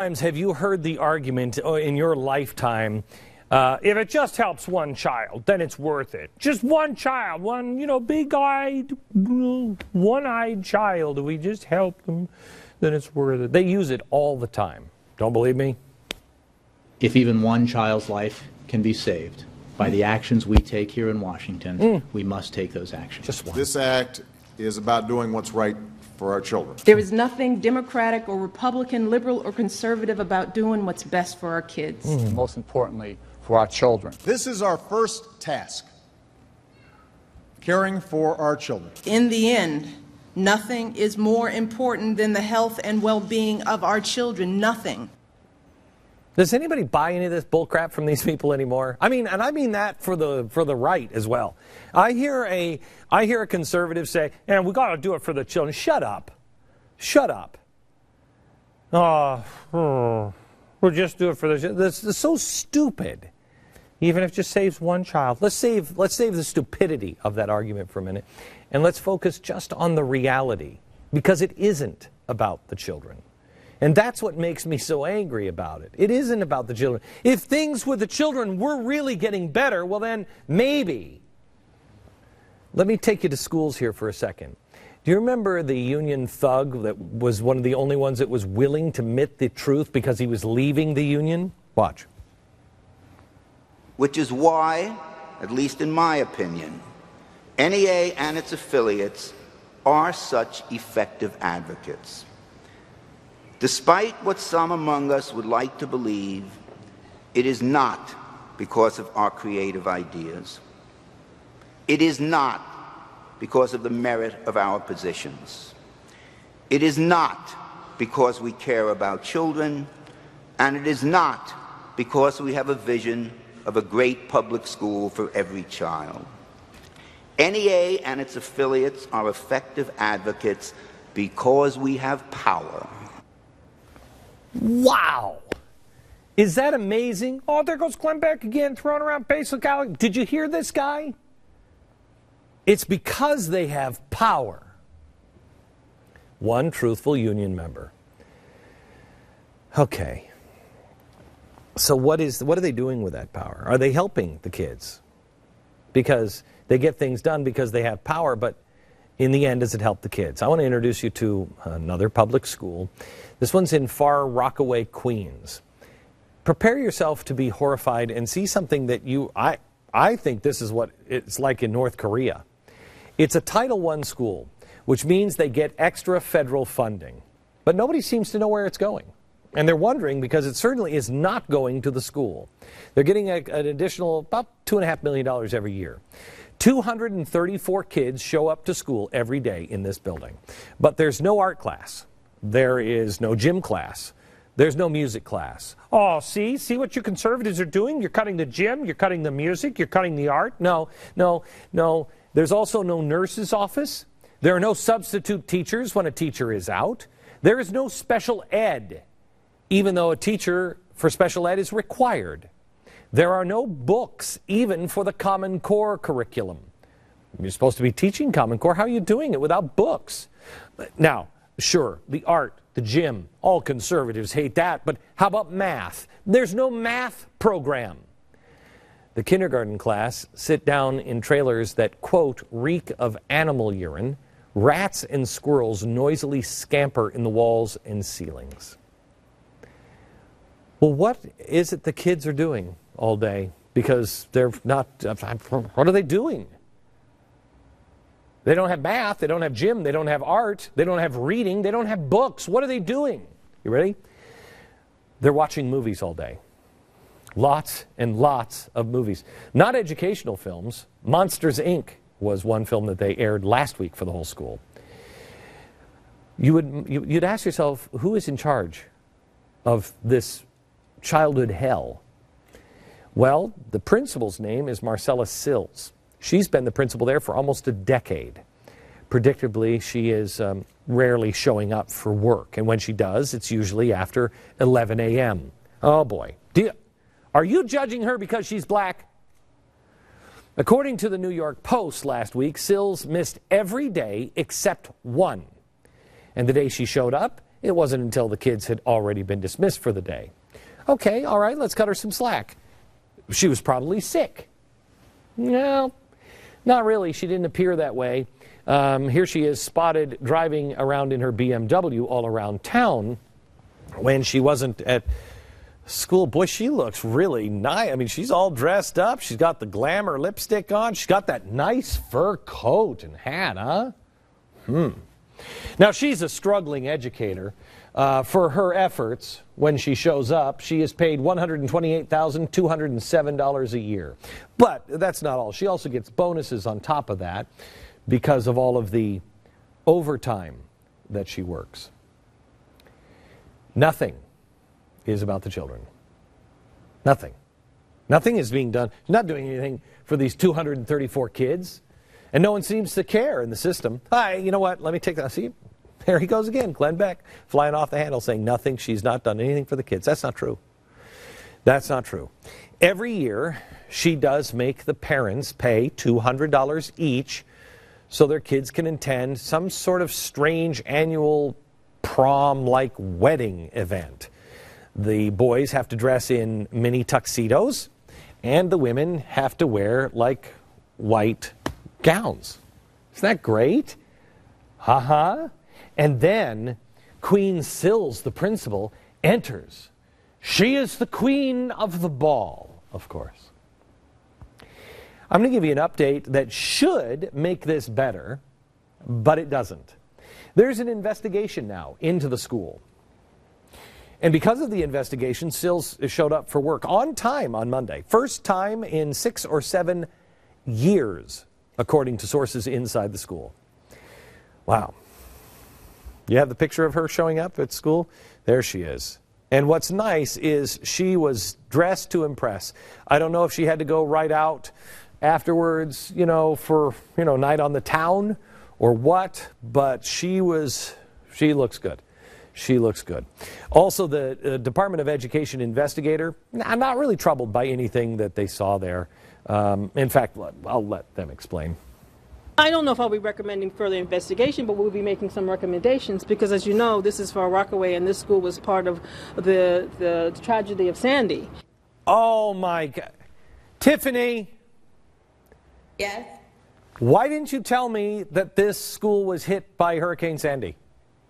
Have you heard the argument in your lifetime, if it just helps one child, then it's worth it? Just one child, one, big-eyed, one-eyed child, if we just help them, then it's worth it. They use it all the time. Don't believe me? If even one child's life can be saved by the actions we take here in Washington, we must take those actions. Just one. This act is about doing what's right for our children. There is nothing Democratic or Republican, liberal or conservative about doing what's best for our kids. Most importantly, for our children. This is our first task, caring for our children. In the end, nothing is more important than the health and well-being of our children. Nothing. Does anybody buy any of this bullcrap from these people anymore? I mean, and I mean that for the right as well. I hear a conservative say, "And we got to do it for the children." Shut up, shut up. We'll just do it for the children. This is so stupid. Even if it just saves one child, let's save the stupidity of that argument for a minute, and let's focus just on the reality, because it isn't about the children. And that's what makes me so angry about it. It isn't about the children. If things with the children were really getting better, well then, maybe. Let me take you to schools here for a second. Do you remember the union thug that was one of the only ones that was willing to admit the truth because he was leaving the union? Watch. Which is why, at least in my opinion, NEA and its affiliates are such effective advocates. Despite what some among us would like to believe, it is not because of our creative ideas. It is not because of the merit of our positions. It is not because we care about children, and it is not because we have a vision of a great public school for every child. NEA and its affiliates are effective advocates because we have power. Wow! Is that amazing? Oh, there goes Glenn Beck again, throwing around basic algebra. Did you hear this guy? It's because they have power. One truthful union member. Okay. So what are they doing with that power? Are they helping the kids? Because they get things done because they have power, but in the end, does it help the kids? I want to introduce you to another public school. This one's in Far Rockaway, Queens. Prepare yourself to be horrified and see something that I think this is what it's like in North Korea. It's a Title I school, which means they get extra federal funding. But nobody seems to know where it's going. And they're wondering because it certainly is not going to the school. They're getting an additional about $2.5 million every year. 234 kids show up to school every day in this building. But there's no art class. There is no gym class. There's no music class. Oh, see what you conservatives are doing? You're cutting the gym, you're cutting the music, you're cutting the art. No. There's also no nurse's office. There are no substitute teachers when a teacher is out. There is no special ed, even though a teacher for special ed is required. There are no books, even for the Common Core curriculum. You're supposed to be teaching Common Core. How are you doing it without books? Now, sure, the art, the gym, all conservatives hate that, but how about math? There's no math program. The kindergarten class sit down in trailers that, quote, reek of animal urine. Rats and squirrels noisily scamper in the walls and ceilings. Well, what is it the kids are doing all day? Because they're not, what are they doing? They don't have math, they don't have gym, they don't have art, they don't have reading, they don't have books. What are they doing? You ready? They're watching movies all day. Lots and lots of movies. Not educational films. Monsters, Inc. was one film that they aired last week for the whole school. You'd ask yourself, who is in charge of this childhood hell? Well, the principal's name is Marcella Sills. She's been the principal there for almost a decade. Predictably, she is rarely showing up for work, and when she does, it's usually after 11 a.m. Oh boy. Are you judging her because she's black? According to the New York Post last week, Sills missed every day except one. And the day she showed up, It wasn't until the kids had already been dismissed for the day. Okay, all right, let's cut her some slack. She was probably sick. No, not really. She didn't appear that way. Here she is spotted driving around in her BMW all around town when she wasn't at school. Boy, she looks really nice. I mean, she's all dressed up. She's got the glamour lipstick on. She's got that nice fur coat and hat, huh? Now, she's a struggling educator. For her efforts, when she shows up, she is paid $128,207 a year. But that's not all. She also gets bonuses on top of that because of all of the overtime that she works. Nothing is about the children. Nothing. Nothing is being done. She's not doing anything for these 234 kids. And no one seems to care in the system. Hi, you know what? Let me take that. See, there he goes again. Glenn Beck flying off the handle saying nothing. She's not done anything for the kids. That's not true. That's not true. Every year, she does make the parents pay $200 each so their kids can attend some sort of strange annual prom-like wedding event. The boys have to dress in mini tuxedos, and the women have to wear like white gowns. Isn't that great? And then Queen Sills, the principal, enters. She is the queen of the ball, of course. I'm going to give you an update that should make this better, but it doesn't. There's an investigation now into the school. And because of the investigation, Sills showed up for work on time on Monday. First time in 6 or 7 years, according to sources inside the school. Wow. You have the picture of her showing up at school? There she is. And what's nice is she was dressed to impress. I don't know if she had to go right out afterwards, for, night on the town or what, but she looks good. She looks good. Also, the Department of Education investigator, I'm not really troubled by anything that they saw there. In fact, I'll let them explain. I don't know if I'll be recommending further investigation, but we'll be making some recommendations because, as you know, this is Far Rockaway, and this school was part of the tragedy of Sandy. Oh, my God. Tiffany? Yes? Why didn't you tell me that this school was hit by Hurricane Sandy?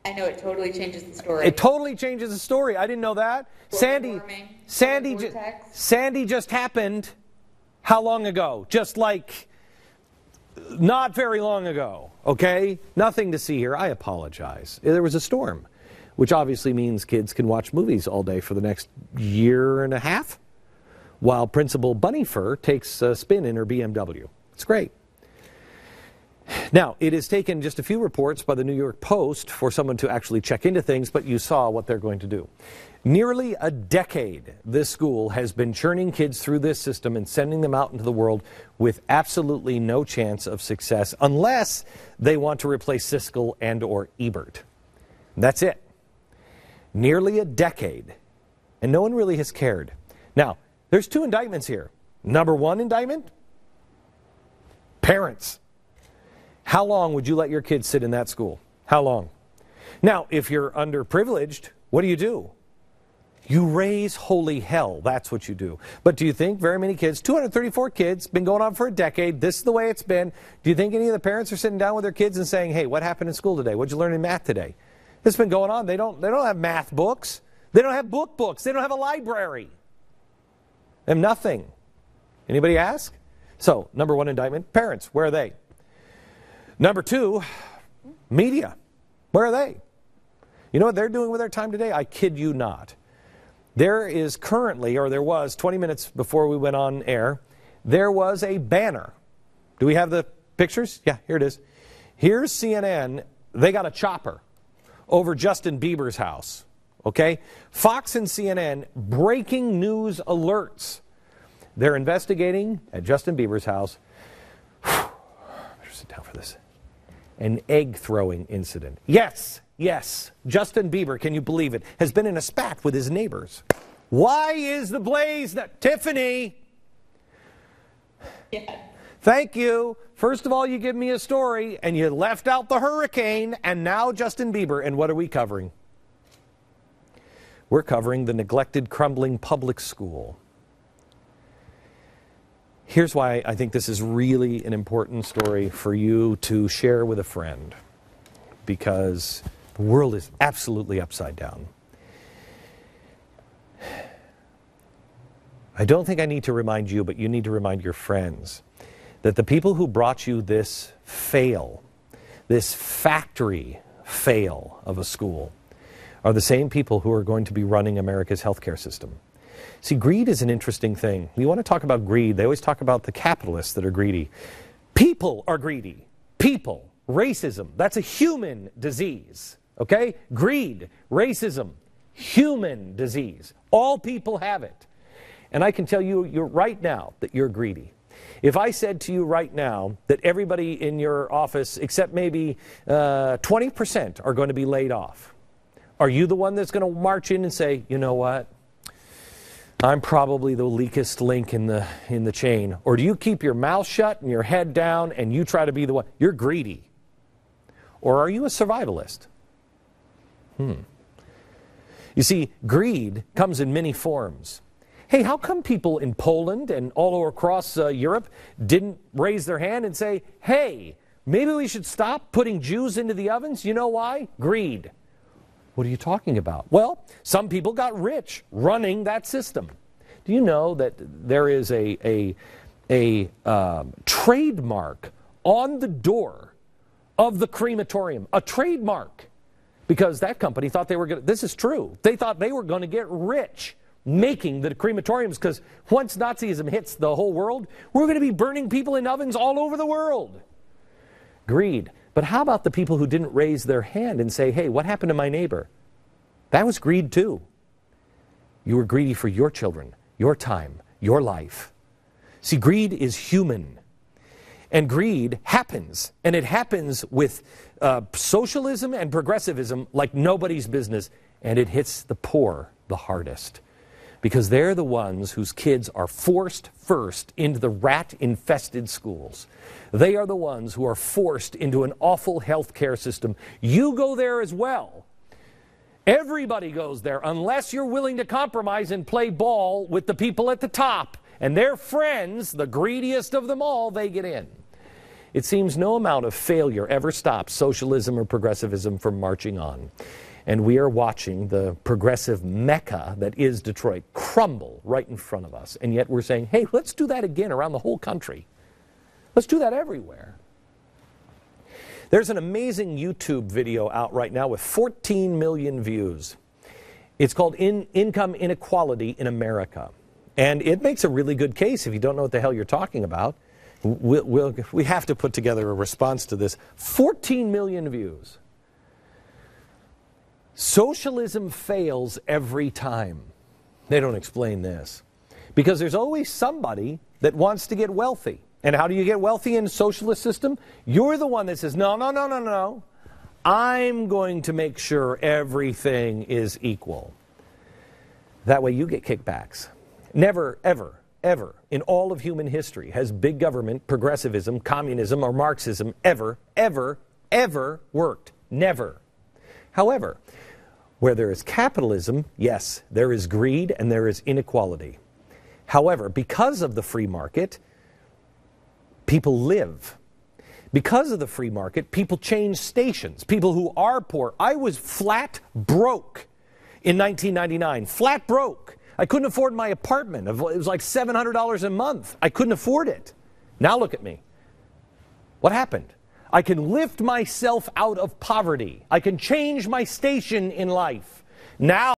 I know, it totally changes the story. It totally changes the story. I didn't know that. Sandy just happened how long ago? Just like not very long ago, okay? Nothing to see here. I apologize. There was a storm, which obviously means kids can watch movies all day for the next year and a half, while Principal Bunnyfur takes a spin in her BMW. It's great. Now, it has taken just a few reports by the New York Post for someone to actually check into things, but you saw what they're going to do. Nearly a decade, this school has been churning kids through this system and sending them out into the world with absolutely no chance of success unless they want to replace Siskel and or Ebert. That's it. Nearly a decade, and no one really has cared. Now, there's 2 indictments here. Number 1 indictment, parents. How long would you let your kids sit in that school? How long? Now, if you're underprivileged, what do? You raise holy hell. That's what you do. But do you think very many kids, 234 kids, been going on for a decade, this is the way it's been. Do you think any of the parents are sitting down with their kids and saying, hey, what happened in school today? What'd you learn in math today? This has been going on. They don't have math books. They don't have book books. They don't have a library. They have nothing. Anybody ask? So, number 1 indictment, parents, where are they? Number 2, media. Where are they? You know what they're doing with their time today? I kid you not. There is currently, or there was 20 minutes before we went on air, there was a banner. Do we have the pictures? Yeah, here it is. Here's CNN. They got a chopper over Justin Bieber's house. Okay? Fox and CNN, breaking news alerts. They're investigating at Justin Bieber's house. Sit down for this. An egg-throwing incident. Yes, Justin Bieber, can you believe it, has been in a spat with his neighbors. Why is the Blaze that... Tiffany! Yeah. Thank you. First of all, you give me a story, and you left out the hurricane, and now Justin Bieber. And what are we covering? We're covering the neglected, crumbling public school. Here's why I think this is really an important story for you to share with a friend, because the world is absolutely upside down. I don't think I need to remind you, but you need to remind your friends that the people who brought you this fail, this factory fail of a school, are the same people who are going to be running America's healthcare system. See, greed is an interesting thing. You want to talk about greed, they always talk about the capitalists that are greedy. People are greedy. People. Racism. That's a human disease. Okay? Greed. Racism. Human disease. All people have it. And I can tell you right now that you're greedy. If I said to you right now that everybody in your office, except maybe 20%, are going to be laid off, are you the one that's going to march in and say, you know what? I'm probably the weakest link in the chain. Or do you keep your mouth shut and your head down and you try to be the one? You're greedy. Or are you a survivalist? You see, greed comes in many forms. Hey, how come people in Poland and all across Europe didn't raise their hand and say, hey, maybe we should stop putting Jews into the ovens? You know why? Greed. What are you talking about? Well, some people got rich running that system. Do you know that there is a trademark on the door of the crematorium? A trademark. Because that company thought they were going to, this is true, they thought they were going to get rich making the crematoriums, because once Nazism hits the whole world, we're going to be burning people in ovens all over the world. Greed. But how about the people who didn't raise their hand and say, hey, what happened to my neighbor? That was greed too. You were greedy for your children, your time, your life. See, greed is human. And greed happens. And it happens with socialism and progressivism like nobody's business. And it hits the poor the hardest. Because they're the ones whose kids are forced first into the rat-infested schools. They are the ones who are forced into an awful health care system. You go there as well. Everybody goes there unless you're willing to compromise and play ball with the people at the top. And their friends, the greediest of them all, they get in. It seems no amount of failure ever stops socialism or progressivism from marching on. And we are watching the progressive mecca that is Detroit crumble right in front of us. And yet we're saying, hey, let's do that again around the whole country. Let's do that everywhere. There's an amazing YouTube video out right now with 14 million views. It's called Income Inequality in America. And it makes a really good case if you don't know what the hell you're talking about. We have to put together a response to this. 14 million views. Socialism fails every time. They don't explain this. Because there's always somebody that wants to get wealthy. And how do you get wealthy in a socialist system? You're the one that says, no, no, no, no, no. I'm going to make sure everything is equal. That way you get kickbacks. Never, ever, ever in all of human history has big government, progressivism, communism, or Marxism ever, ever, ever worked. Never. However, where there is capitalism, yes, there is greed and there is inequality. However, because of the free market, people live. Because of the free market, people change stations. People who are poor. I was flat broke in 1999. Flat broke. I couldn't afford my apartment. It was like $700 a month. I couldn't afford it. Now look at me. What happened? I can lift myself out of poverty. I can change my station in life. Now